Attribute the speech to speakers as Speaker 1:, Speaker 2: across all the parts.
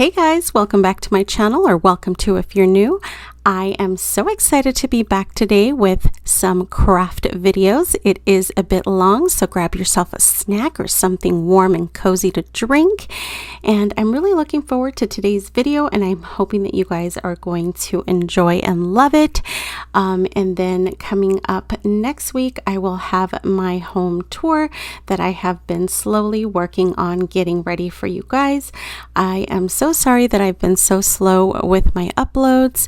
Speaker 1: Hey guys, welcome back to my channel, or welcome to if you're new. I am so excited to be back today with some craft videos. It is a bit long, so grab yourself a snack or something warm and cozy to drink. And I'm really looking forward to today's video, and I'm hoping that you guys are going to enjoy and love it. And then coming up next week, I will have my home tour that I have been slowly working on getting ready for you guys. I am so sorry that I've been so slow with my uploads.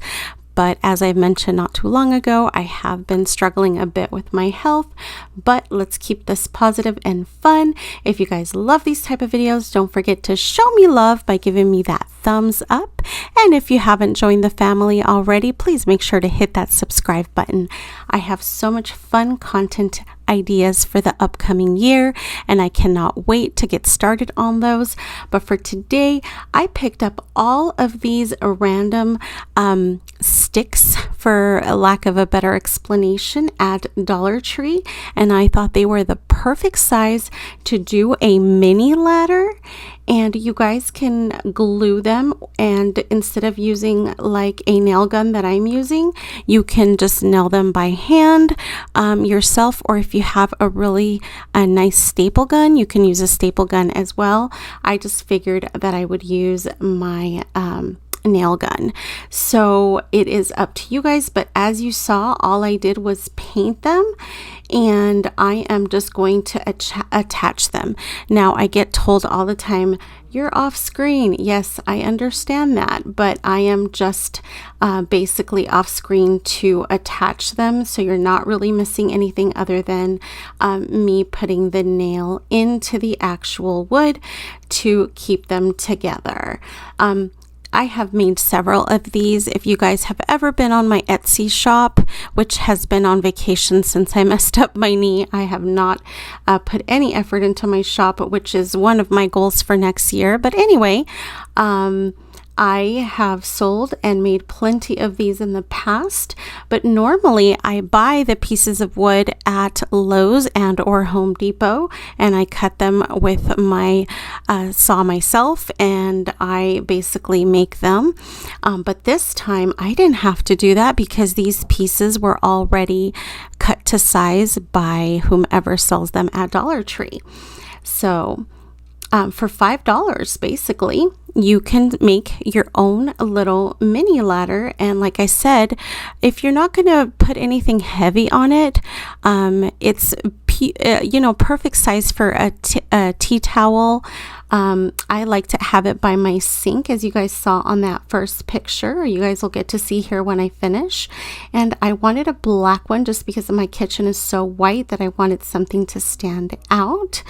Speaker 1: But as I mentioned not too long ago, I have been struggling a bit with my health, but let's keep this positive and fun. If you guys love these type of videos, don't forget to show me love by giving me that thumbs up. And if you haven't joined the family already, please make sure to hit that subscribe button. I have so much fun content ideas for the upcoming year, and I cannot wait to get started on those. But for today, I picked up all of these random sticks, for a lack of a better explanation, at Dollar Tree, and I thought they were the perfect size to do a mini ladder. And you guys can glue them, and instead of using like a nail gun that I'm using, you can just nail them by hand yourself, or if you have a really nice staple gun, you can use a staple gun as well. I just figured that I would use my nail gun. So it is up to you guys, but as you saw, all I did was paint them, and I am just going to attach them. Now, I get told all the time, you're off screen. Yes, I understand that, but I am just basically off screen to attach them, so you're not really missing anything other than me putting the nail into the actual wood to keep them together. I have made several of these. If you guys have ever been on my Etsy shop, which has been on vacation since I messed up my knee, I have not put any effort into my shop, which is one of my goals for next year. But anyway, I have sold and made plenty of these in the past, but normally I buy the pieces of wood at Lowe's and or Home Depot, and I cut them with my saw myself, and I basically make them. But this time I didn't have to do that because these pieces were already cut to size by whomever sells them at Dollar Tree. So for $5, basically, you can make your own little mini ladder. And like I said, if you're not going to put anything heavy on it, it's perfect size for a tea towel. I like to have it by my sink, as you guys saw on that first picture, or you guys will get to see here when I finish. And I wanted a black one just because my kitchen is so white that I wanted something to stand out.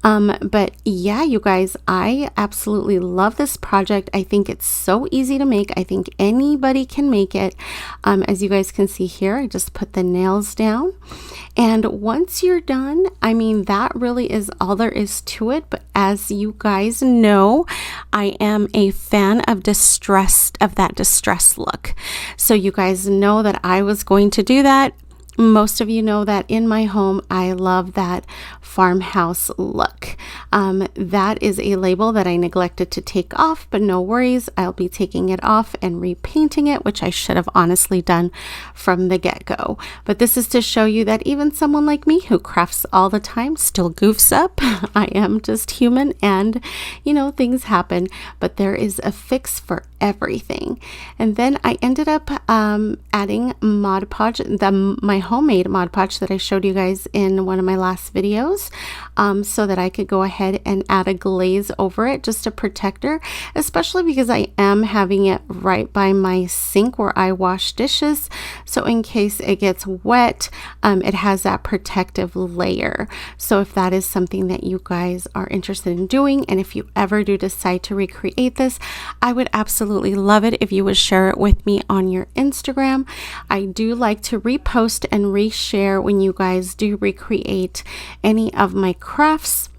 Speaker 1: But yeah, you guys, I absolutely love this project. I think it's so easy to make. I think anybody can make it. As you guys can see here, I just put the nails down. And once you're done, I mean, that really is all there is to it. But as you guys know, I am a fan of that distressed look. So you guys know that I was going to do that. Most of you know that in my home, I love that farmhouse look. That is a label that I neglected to take off, but no worries. I'll be taking it off and repainting it, which I should have honestly done from the get-go. But this is to show you that even someone like me who crafts all the time still goofs up. I am just human, and things happen, but there is a fix for everything. And then I ended up adding Mod Podge, my homemade Mod Podge that I showed you guys in one of my last videos, so that I could go ahead and add a glaze over it, just a protector, especially because I am having it right by my sink where I wash dishes. So in case it gets wet, it has that protective layer. So if that is something that you guys are interested in doing, and if you ever do decide to recreate this, I would absolutely love it if you would share it with me on your Instagram. I do like to repost and reshare when you guys do recreate any of my crafts.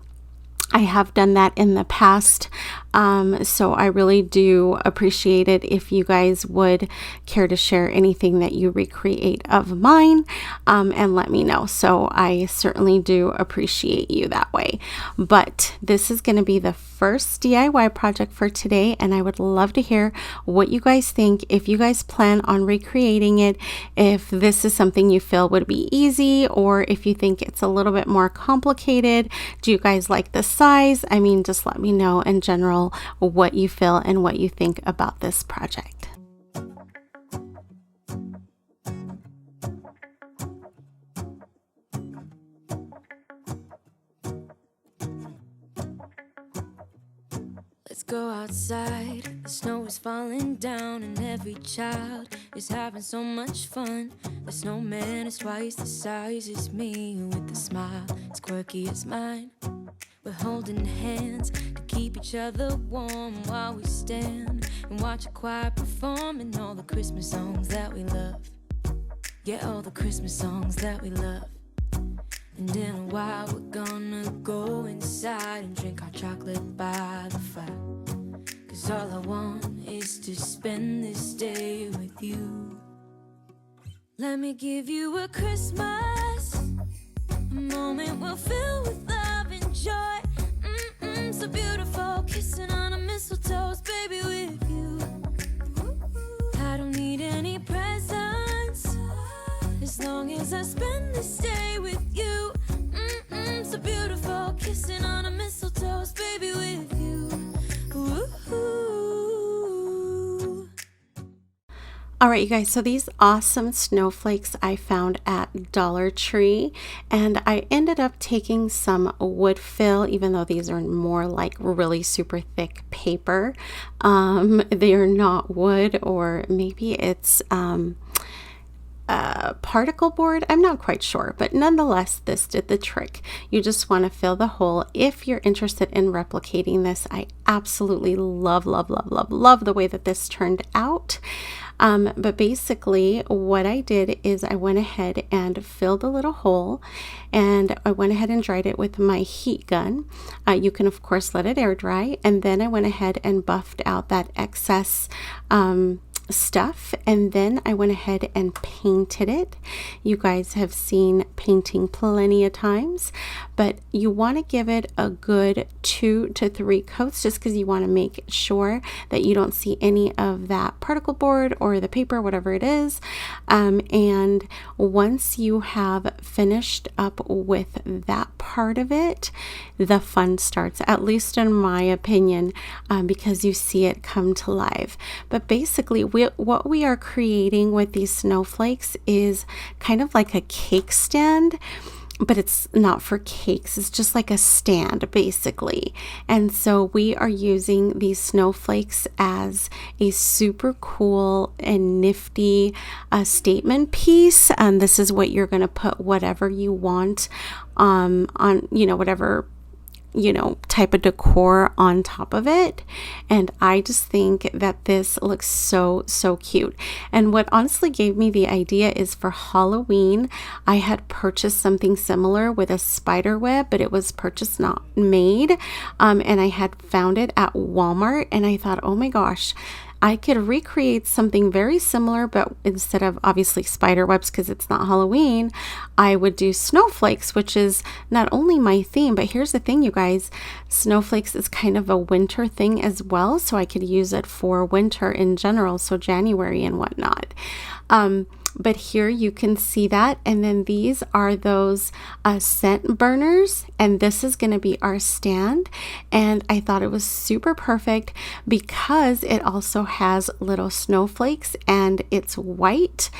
Speaker 1: I have done that in the past, so I really do appreciate it if you guys would care to share anything that you recreate of mine, and let me know. So I certainly do appreciate you that way. But this is going to be the first DIY project for today, and I would love to hear what you guys think, if you guys plan on recreating it, if this is something you feel would be easy, or if you think it's a little bit more complicated. Do you guys like the size? I mean, just let me know in general what you feel and what you think about this project.
Speaker 2: Let's go outside, the snow is falling down and every child is having so much fun. The snowman is twice the size as me, with a smile as quirky as mine. We're holding hands to keep each other warm while we stand and watch a choir performing all the Christmas songs that we love. Yeah, all the Christmas songs that we love. And in a while we're gonna go inside and drink our chocolate by the fire. 'Cause all I want is to spend this day with you. Let me give you a Christmas, a moment we'll fill with love and joy. So beautiful, kissing on a mistletoe, baby, with you. I don't need any presents, as long as I spend this day with you. So beautiful, kissing on a mistletoe, baby, with you. Ooh.
Speaker 1: All right, you guys, so these awesome snowflakes I found at Dollar Tree, and I ended up taking some wood fill, even though these are more like really super thick paper. They are not wood, or maybe it's particle board. I'm not quite sure, but nonetheless, this did the trick. You just want to fill the hole. If you're interested in replicating this, I absolutely love the way that this turned out. But basically what I did is I went ahead and filled a little hole, and I went ahead and dried it with my heat gun. You can of course let it air dry, and then I went ahead and buffed out that excess stuff, and then I went ahead and painted it. You guys have seen painting plenty of times, but you want to give it a good 2 to 3 coats, just because you want to make sure that you don't see any of that particle board or the paper, whatever it is. And once you have finished up with that part of it, the fun starts, at least in my opinion, because you see it come to life. But basically what we are creating with these snowflakes is kind of like a cake stand, but it's not for cakes. It's just like a stand basically. And so we are using these snowflakes as a super cool and nifty statement piece. And this is what you're going to put whatever you want on, whatever type of decor on top of it. And I just think that this looks so cute. And what honestly gave me the idea is for Halloween, I had purchased something similar with a spider web, but it was purchased, not made. And I had found it at Walmart, and I thought, oh my gosh, I could recreate something very similar, but instead of obviously spider webs, because it's not Halloween, I would do snowflakes, which is not only my theme, but here's the thing, you guys, snowflakes is kind of a winter thing as well, so I could use it for winter in general, so January and whatnot. But here you can see that. And then these are those scent burners, and this is going to be our stand. And I thought it was super perfect because it also has little snowflakes, and it's white,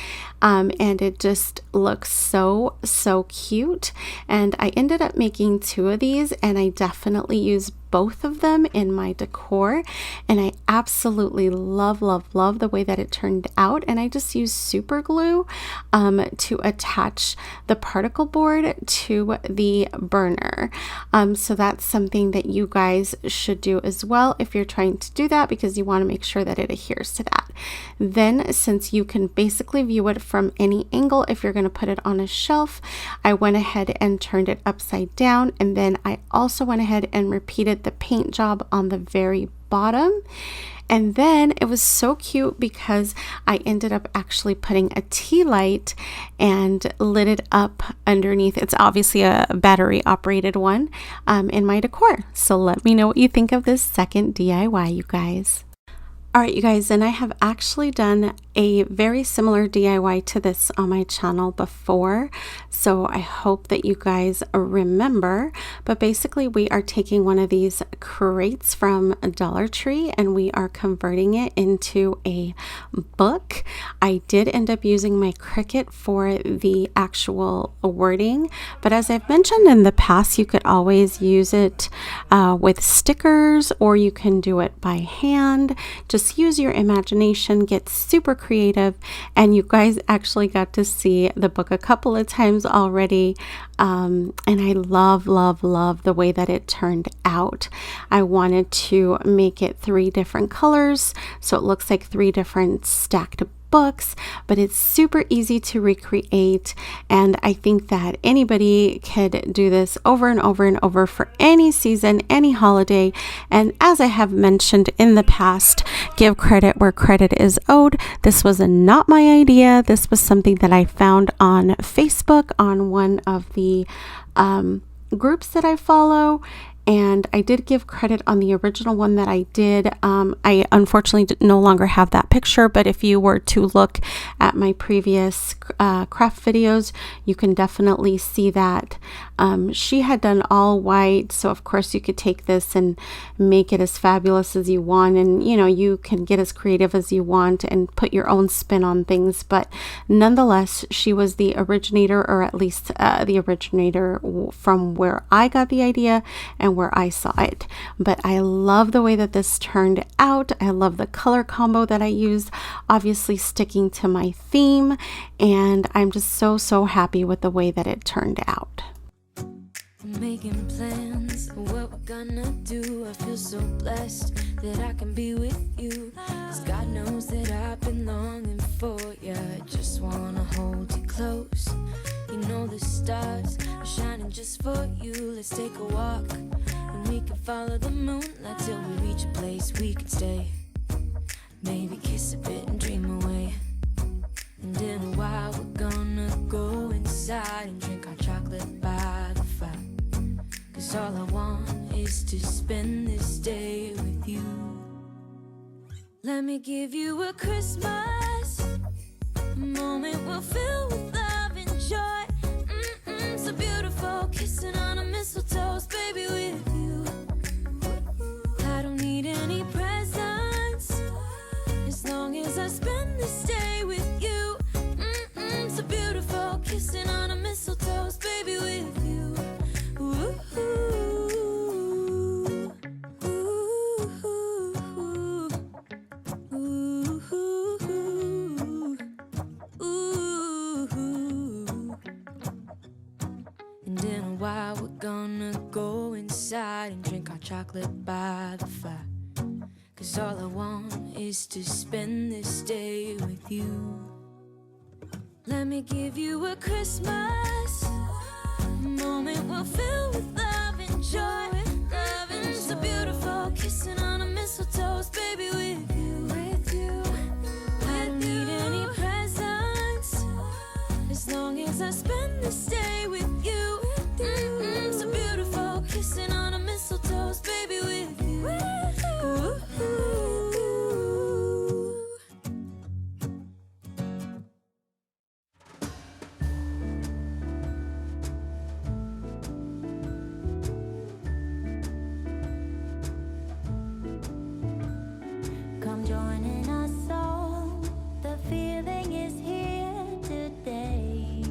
Speaker 1: and it just looks so cute. And I ended up making 2 of these, and I definitely used both of them in my decor, and I absolutely love the way that it turned out. And I just used super glue to attach the particle board to the burner. So that's something that you guys should do as well if you're trying to do that, because you want to make sure that it adheres to that. Then, since you can basically view it from any angle, if you're going to put it on a shelf, I went ahead and turned it upside down, and then I also went ahead and repeated the paint job on the very bottom. And then it was so cute because I ended up actually putting a tea light and lit it up underneath. It's obviously a battery operated one in my decor. So let me know what you think of this second DIY, you guys. All right, you guys, and I have actually done a very similar DIY to this on my channel before, so I hope that you guys remember. But basically, we are taking one of these crates from Dollar Tree and we are converting it into a book. I did end up using my Cricut for the actual wording, but as I've mentioned in the past, you could always use it with stickers, or you can do it by hand. Just use your imagination, get super creative, and you guys actually got to see the book a couple of times already, and I love the way that it turned out. I wanted to make it 3 different colors, so it looks like 3 different stacked books, but it's super easy to recreate, and I think that anybody could do this over and over and over for any season, any holiday. And as I have mentioned in the past, give credit where credit is owed. This was not my idea. This was something that I found on Facebook on one of the groups that I follow, and I did give credit on the original one that I did. I unfortunately no longer have that picture, but if you were to look at my previous craft videos, you can definitely see that. She had done all white, so of course you could take this and make it as fabulous as you want, and you know, you can get as creative as you want and put your own spin on things. But nonetheless, she was the originator, or at least the originator from where I got the idea and where I saw it. But I love the way that this turned out. I love the color combo that I used, obviously sticking to my theme, and I'm just so happy with the way that it turned out.
Speaker 2: Making plans of what we're gonna do. I feel so blessed that I can be with you, 'cause God knows that I've been longing for you. I just wanna hold you close. You know the stars are shining just for you. Let's take a walk and we can follow the moonlight till we reach a place we can stay. Maybe kiss a bit and dream away. And in a while we're gonna go inside and drink our chocolate by the fire. 'Cause all I want is to spend this day with you. Let me give you a Christmas moment we'll fill with love and joy. So beautiful, kissing on a mistletoe, baby, with you. I don't need any presents as long as I spend this day with you. So beautiful, kissing on a mistletoe, baby, with you. Ooh, and in a while we're gonna go inside and drink our chocolate by the fire. 'Cause all I want is to spend this day with you. Let me give you a Christmas moment we'll fill with love and joy. Love and so beautiful, kissing on a mistletoe, baby, with you. I don't need any presents as long as I spend this day with you. So beautiful, kissing on a mistletoe, baby, with you. Ooh.
Speaker 3: Come joining us all, the feeling is here today.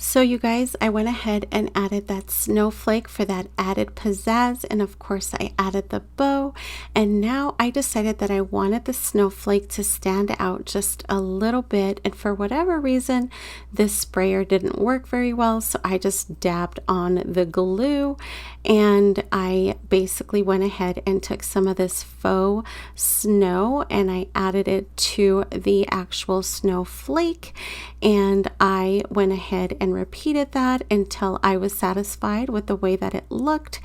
Speaker 1: So you guys, I went ahead and added that snowflake for that added pizzazz, and of course I added the bow, and now I decided that I wanted the snowflake to stand out just a little bit, and for whatever reason this sprayer didn't work very well, so I just dabbed on the glue, and I basically went ahead and took some of this faux snow and I added it to the actual snowflake, and I went ahead and repeated that until I was satisfied with the way that it looked.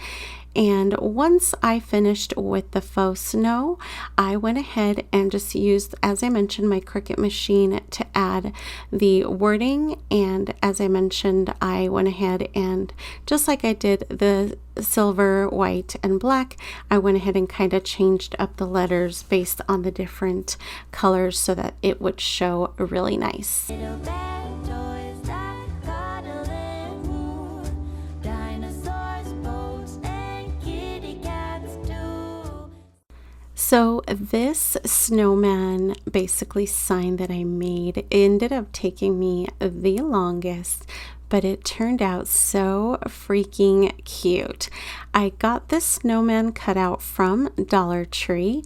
Speaker 1: And once I finished with the faux snow, I went ahead and just used, as I mentioned, my Cricut machine to add the wording. And as I mentioned, I went ahead and just like I did the silver, white, and black, I went ahead and kind of changed up the letters based on the different colors so that it would show really nice.
Speaker 3: Little bad toys that cuddle and woo. Dinosaurs, boats, and kitty cats too.
Speaker 1: So this snowman basically sign that I made ended up taking me the longest, but it turned out so freaking cute. I got this snowman cut out from Dollar Tree,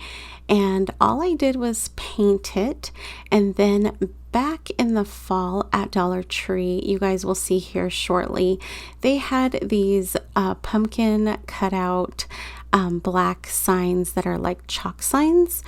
Speaker 1: and all I did was paint it, and then back in the fall at Dollar Tree, you guys will see here shortly, they had these pumpkin cutout black signs that are like chalk signs,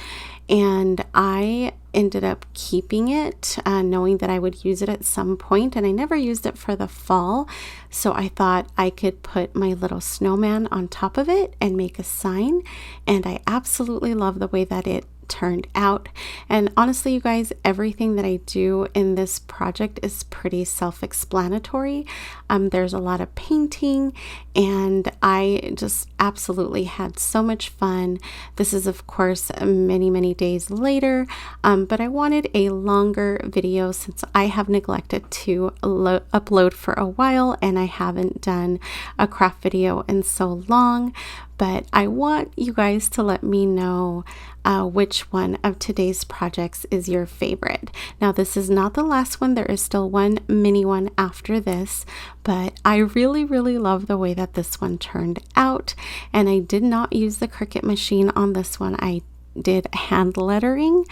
Speaker 1: and I ended up keeping it knowing that I would use it at some point, and I never used it for the fall, so I thought I could put my little snowman on top of it and make a sign, and I absolutely love the way that it turned out. And honestly, you guys, everything that I do in this project is pretty self-explanatory. There's a lot of painting, and I just absolutely had so much fun. This is of course many days later, but I wanted a longer video since I have neglected to upload for a while, and I haven't done a craft video in so long. But I want you guys to let me know which one of today's projects is your favorite. Now, this is not the last one. There is still one mini one after this, but I really love the way that this one turned out. And I did not use the Cricut machine on this one. I did hand lettering.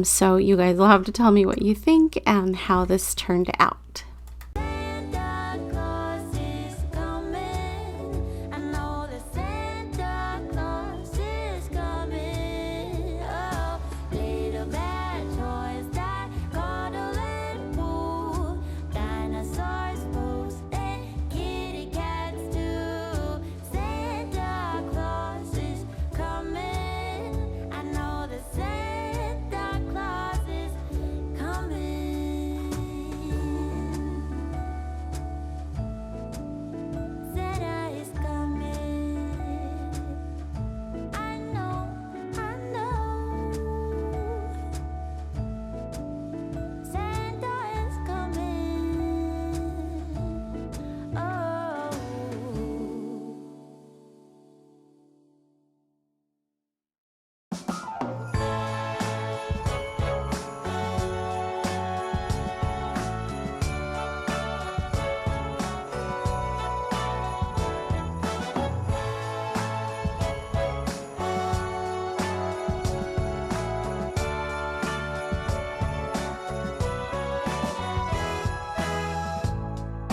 Speaker 1: So you guys will have to tell me what you think and how this turned out.
Speaker 3: Santa Claus is coming. I know that Santa Claus is coming. Oh, little bad toys that cuddle and woo. Dinosaurs, boats, and kitty cats too. Santa Claus is coming. I know that Santa Claus is coming. Santa is coming. I know. Santa is coming. Oh.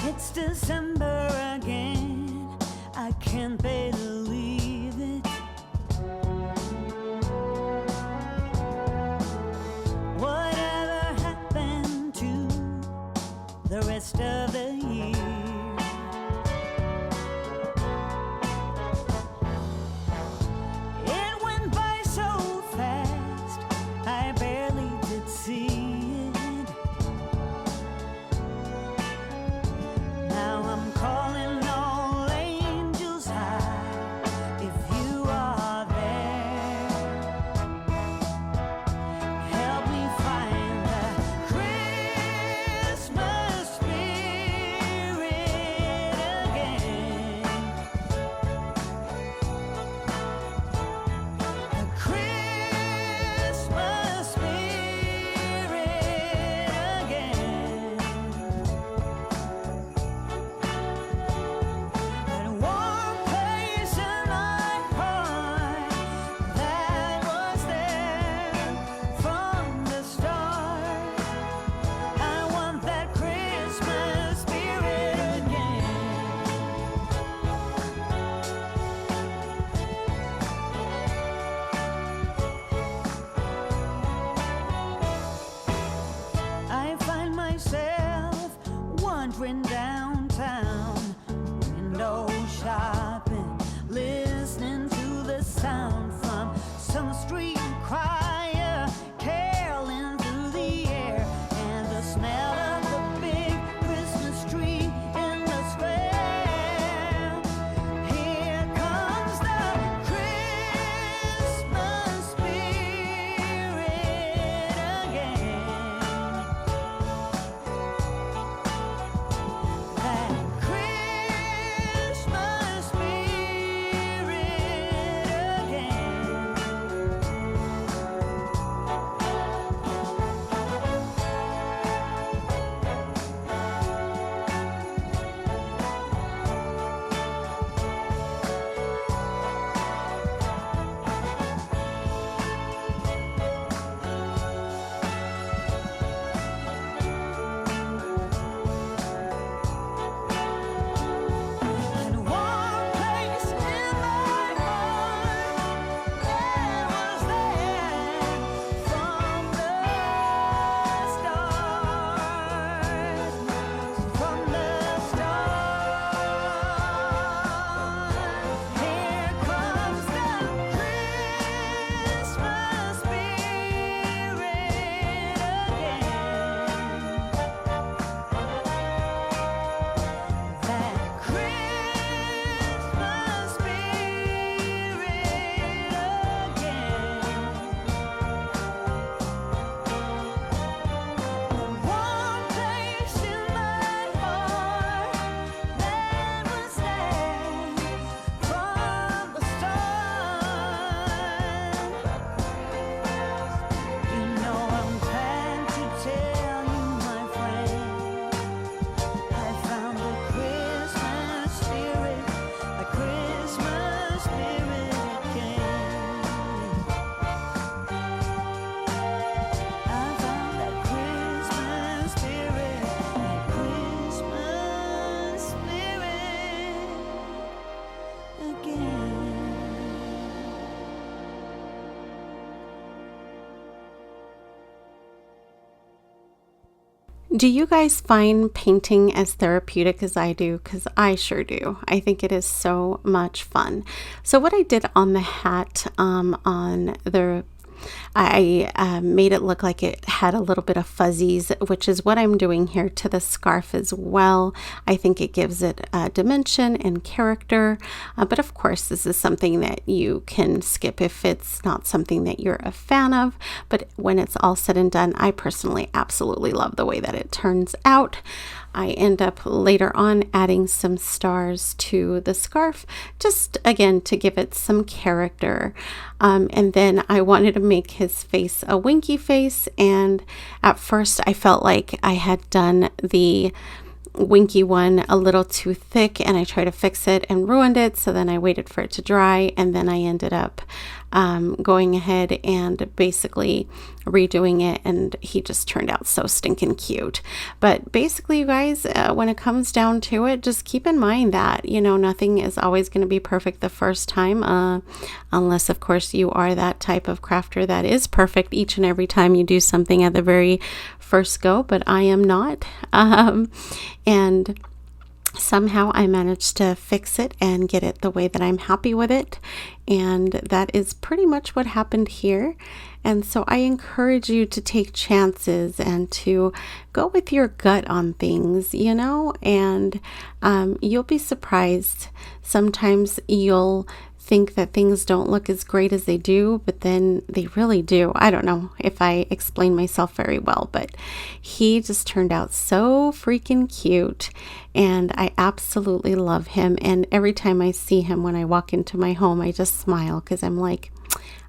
Speaker 4: It's December again. I can't believe it. Whatever happened to the rest of the year? It went by so fast, I barely did see it. Now I'm choir caroling through the air, and the smell of the big Christmas tree in the square. Here comes the Christmas spirit again. That Christmas spirit again. In a warm place in my heart, there was there from the start, from the start. Here comes the Christmas spirit again. That Christmas spirit again. One place in my heart that was there from the start. You know I'm glad to tell you, my friend, I found the Christmas spirit again. I found that Christmas spirit again.
Speaker 1: Do you guys find painting as therapeutic as I do? Because I sure do. I think it is so much fun. So what I did on the hat, I made it look like it had a little bit of fuzzies, which is what I'm doing here to the scarf as well. I think it gives it dimension and character. But of course, this is something that you can skip if it's not something that you're a fan of. But when it's all said and done, I personally absolutely love the way that it turns out. I end up later on adding some stars to the scarf, just again to give it some character. And then I wanted to make his face a winky face, and at first I felt like I had done the winky one a little too thick, and I tried to fix it and ruined it. So then I waited for it to dry, and then I ended up going ahead and basically redoing it, and he just turned out so stinking cute. But basically, you guys, when it comes down to it, just keep in mind that, you know, nothing is always going to be perfect the first time, unless of course you are that type of crafter that is perfect each and every time you do something at the very first go. But I am not, and somehow I managed to fix it and get it the way that I'm happy with it. And that is pretty much what happened here. And so I encourage you to take chances and to go with your gut on things, you know, and you'll be surprised. Sometimes you'll think that things don't look as great as they do, but then they really do. I don't know if I explain myself very well, but he just turned out so freaking cute, and I absolutely love him. And every time I see him when I walk into my home, I just smile because I'm like,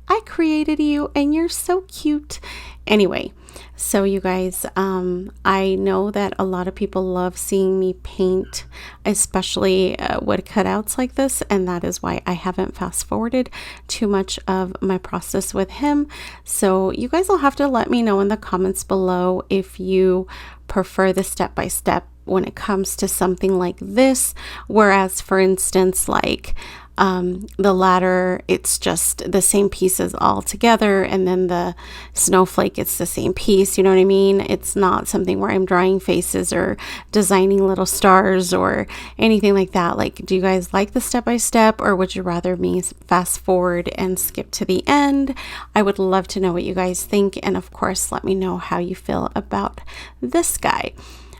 Speaker 1: I created you and you're so cute. Anyway, so you guys, I know that a lot of people love seeing me paint, especially wood cutouts like this, and that is why I haven't fast forwarded too much of my process with him. So you guys will have to let me know in the comments below if you prefer the step-by-step when it comes to something like this, whereas for instance, like The ladder, it's just the same pieces all together, and then the snowflake, it's the same piece. You know what I mean? It's not something where I'm drawing faces or designing little stars or anything like that. Like, do you guys like the step-by-step, or would you rather me fast forward and skip to the end? I would love to know what you guys think, and of course, let me know how you feel about this guy.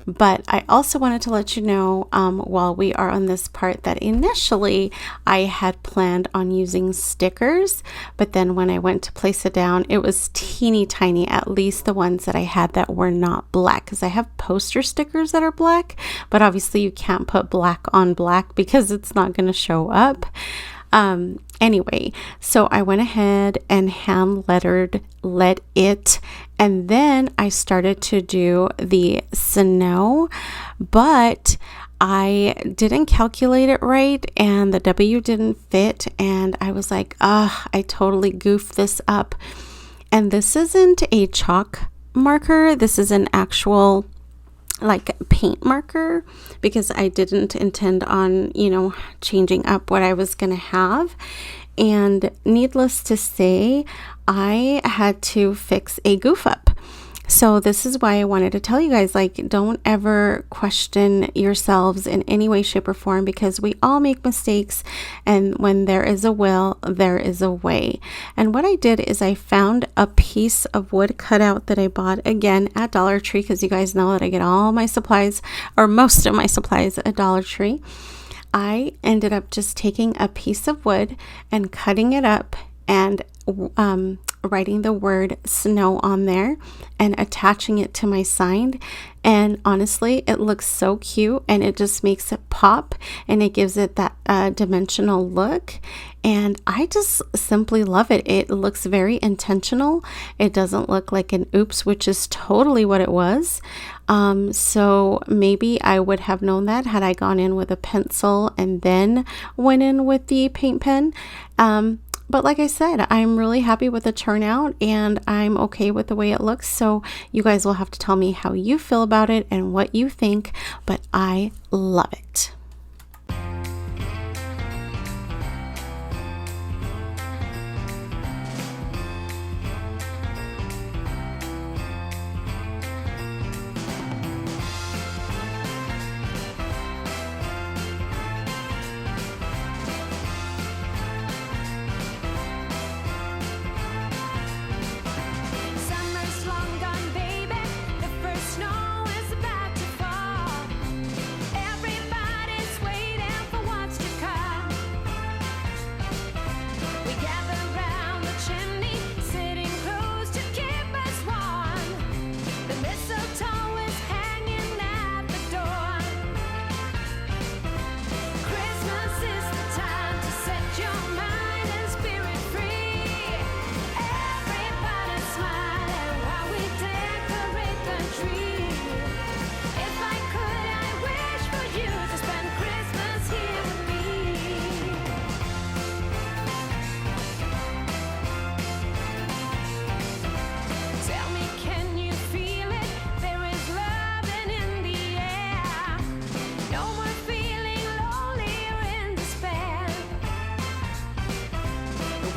Speaker 1: But I also wanted to let you know, while we are on this part, that initially I had planned on using stickers, but then when I went to place it down, it was teeny tiny, at least the ones that I had that were not black, because I have poster stickers that are black, but obviously you can't put black on black because it's not going to show up. Anyway, so I went ahead and hand lettered it, and then I started to do the snow, but I didn't calculate it right, and the W didn't fit, and I was like, I totally goofed this up. And this isn't a chalk marker, this is an actual like paint marker, because I didn't intend on, changing up what I was going to have. And needless to say, I had to fix a goof up. So this is why I wanted to tell you guys, like, don't ever question yourselves in any way, shape, or form, because we all make mistakes. And when there is a will, there is a way. And what I did is I found a piece of wood cutout that I bought again at Dollar Tree, because you guys know that I get all my supplies, or most of my supplies, at Dollar Tree. I ended up just taking a piece of wood and cutting it up and writing the word snow on there and attaching it to my sign. And honestly, it looks so cute, and it just makes it pop, and it gives it that dimensional look. And I just simply love it. It looks very intentional. It doesn't look like an oops, which is totally what it was. So maybe I would have known that had I gone in with a pencil and then went in with the paint pen. But like I said, I'm really happy with the turnout, and I'm okay with the way it looks. So you guys will have to tell me how you feel about it and what you think, but I love it.
Speaker 2: Summer's long gone, baby. The first snow is about to fall. Everybody's waiting for what's to come. We gather round the chimney, sitting close to keep us warm. The mistletoe is hanging at the door. Christmas is the time to set your mind and spirit free. Everybody smiling while we decorate the tree. If I could, I wish for you to spend Christmas here with me. Tell me, can you feel it? There is loving in the air. No more feeling lonely or in despair.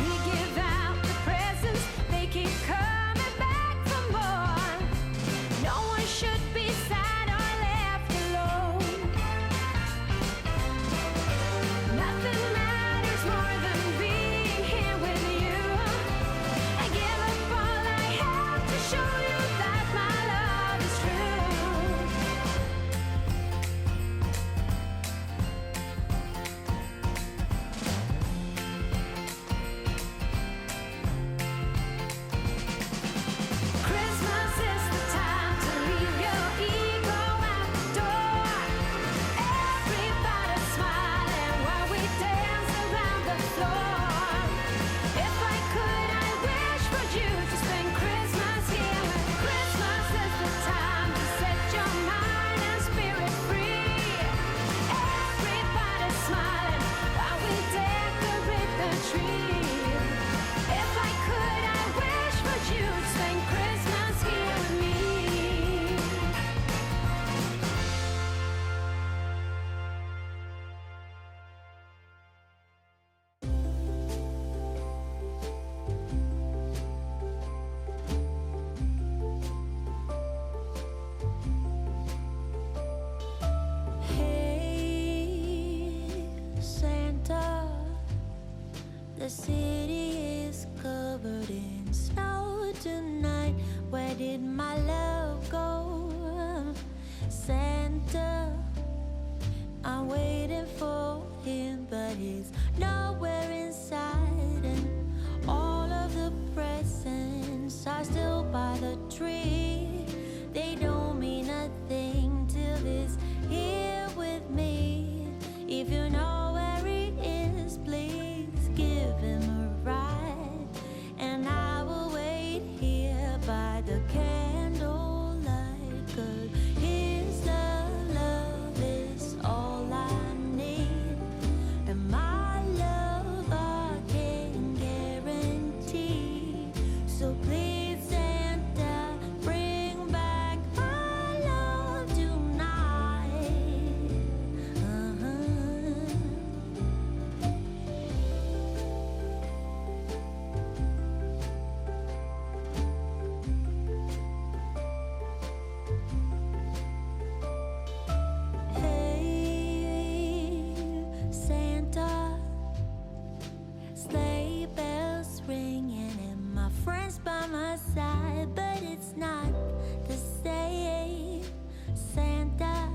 Speaker 2: We give out the presents, they keep coming back for more. No one should be sad or left alone. Nothing matters more than being here with you. I give up all I have to show you that my love is true. Christmas is the time to leave your ego at the door. Everybody smiling while we dance around the floor. If I could, I wish for you to spend Christmas here. Christmas is the time to set your mind and spirit free. Everybody smiling while we decorate the tree. If I could, I wish for you to spend Christmas here with me.
Speaker 3: The city is covered in snow tonight. Where did my love go? Santa, I'm waiting for him, but he's nowhere inside. And all of the presents are still by the tree. They don't mean a thing till he's here with me. If you know where he is, please give him a ride. And I will wait here by the candlelight, 'cause his love is all I need. And my love I can guarantee. So please Santa, bring back my love tonight. Hey, Santa, sleigh bells ringing and my friends by my side, but it's not the same. Santa,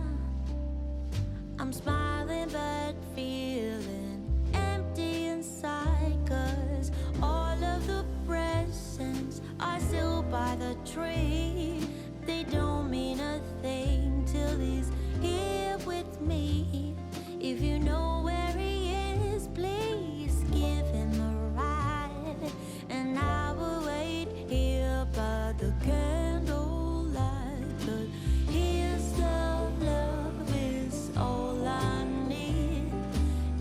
Speaker 3: I'm smiling but feeling empty inside, 'cause all of the presents are still by the tree. They don't mean a thing till he's here with me. If you know where he is, please give him a ride. And I will wait here by the candlelight, 'cause his love is all I need.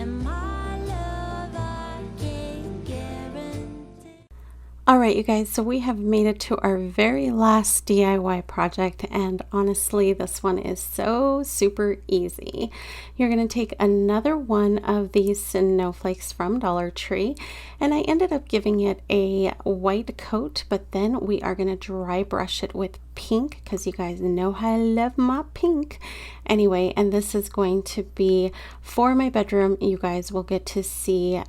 Speaker 3: And my love I can guarantee.
Speaker 1: All right, you guys, so we have made it to our very last DIY project, and honestly, this one is so super easy. You're going to take another one of these snowflakes from Dollar Tree, and I ended up giving it a white coat, but then we are going to dry brush it with pink, because you guys know how I love my pink. Anyway, and this is going to be for my bedroom. You guys will get to see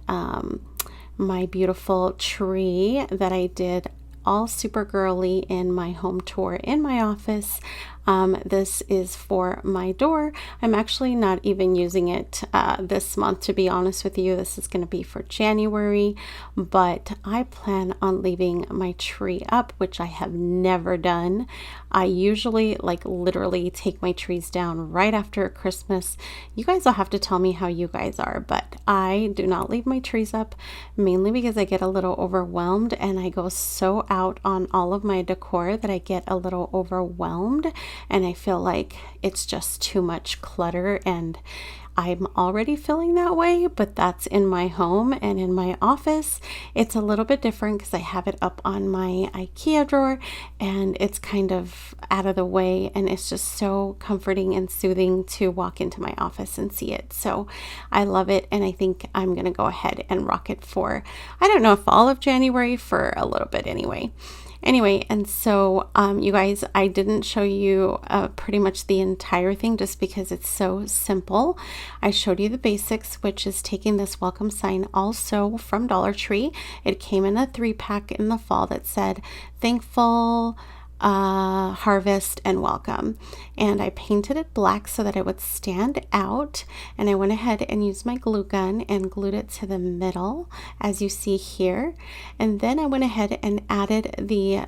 Speaker 1: my beautiful tree that I did all super girly in my home tour in my office. This is for my door. I'm actually not even using it this month, to be honest with you. This is going to be for January, but I plan on leaving my tree up, which I have never done. I usually literally take my trees down right after Christmas. You guys will have to tell me how you guys are, but I do not leave my trees up, mainly because I get a little overwhelmed and I go so out on all of my decor that I get a little overwhelmed and I feel like it's just too much clutter, and I'm already feeling that way, but that's in my home. And in my office, it's a little bit different because I have it up on my IKEA drawer and it's kind of out of the way, and it's just so comforting and soothing to walk into my office and see it. So I love it, and I think I'm gonna go ahead and rock it for, I don't know if all of January, for a little bit anyway. And so you guys, I didn't show you pretty much the entire thing just because it's so simple. I showed you the basics, which is taking this welcome sign also from Dollar Tree. It came in a 3-pack in the fall that said thankful, harvest, and welcome, and I painted it black so that it would stand out, and I went ahead and used my glue gun and glued it to the middle as you see here, and then I went ahead and added the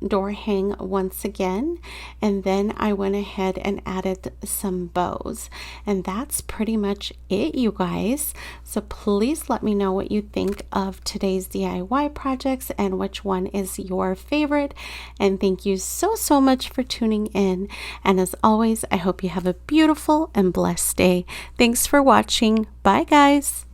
Speaker 1: door hang once again, and then I went ahead and added some bows, and that's pretty much it, you guys. So please let me know what you think of today's DIY projects and which one is your favorite, and thank you so much for tuning in, and as always, I hope you have a beautiful and blessed day. Thanks for watching. Bye guys.